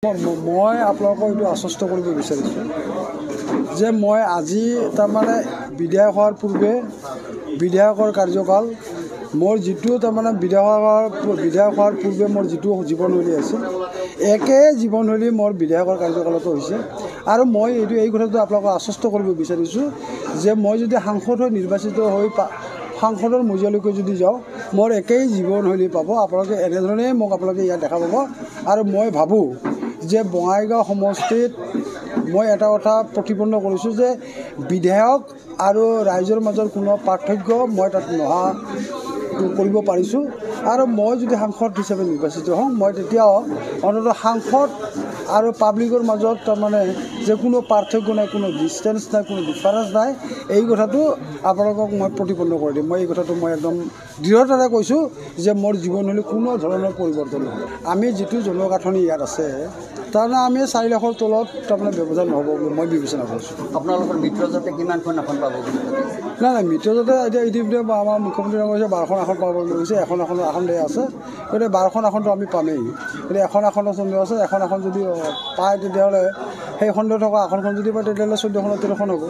মই আপোনালোকক এইটো আশ্বস্ত কৰিব বিচাৰিছোঁ যে মই আজি তাৰমানে বিধায়ক হোৱাৰ পূৰ্বে বিধায়কৰ কাৰ্যকাল মোৰ যিটো তাৰমানে বিধায়ক হোৱাৰ পূৰ্বে মোৰ যিটো জীৱনশৈলী আছিল একে জীৱনশৈলী মোৰ বিধায়কৰ কাৰ্যকালতো হৈছে আৰু মই এই কথাটো আপোনালোকক আশ্বস্ত কৰিব বিচাৰিছোঁ যে মই যদি সাংসদ হৈ নিৰ্বাচিত হৈ সাংসদৰ মজিয়ালৈকে যদি যাওঁ মোৰ একেই জীৱনশৈলী পাব আপোনালোকে এনেধৰণেই মোক আপোনালোকে ইয়াত দেখা পাব আৰু মই ভাবোঁ যে বঙাইগাঁও সমষ্টিত মই এটা কথা প্ৰতিপন্ন কৰিছোঁ যে বিধায়ক আৰু ৰাইজৰ মাজৰ কোনো পাৰ্থক্য মই তাত নোহোৱা কৰিব পাৰিছোঁ আৰু মই যদি সাংসদ হিচাপে নিৰ্বাচিত হওঁ মই তেতিয়াও অন্ততঃ সাংসদ আৰু পাব্লিকৰ মাজত তাৰমানে যে কোনো পাৰ্থক্য নাই, কোনো ডিষ্টেঞ্চ নাই, কোনো ডিফাৰেঞ্চ নাই, এই কথাটো আপোনালোকক মই প্ৰতিপন্ন কৰি দিম। মই এই কথাটো মই একদম দৃঢ়তাৰে কৈছোঁ যে মোৰ জীৱনশৈলী কোনো ধৰণৰ পৰিৱৰ্তন নহয়। আমি যিটো জনগাঁথনি ইয়াত আছে তাৰমানে আমি 4 লাখৰ তলত তাৰমানে ব্যৱধান নহ'ব বুলি মই বিবেচনা কৰিছোঁ। আপোনালোকৰ মিত্ৰজোঁটে কিমানখন আসন পাব বুলি নাই মিত্ৰজোঁটে এতিয়া ইতিমধ্যে আমাৰ মুখ্যমন্ত্ৰী কৈছে 12খন আসন পাব বুলি কৈছে। এখন আসন দিয়া আছে, গতিকে 12খন আসনটো আমি পামেই। এতিয়া এখন আসনৰ চন্দ্ৰ আছে, এখন আসন যদি পায় তেতিয়াহ'লে সেই খণ্ডত থকা আসনখন যদি পায় তেতিয়াহ'লে 14খন 13খন হ'ব।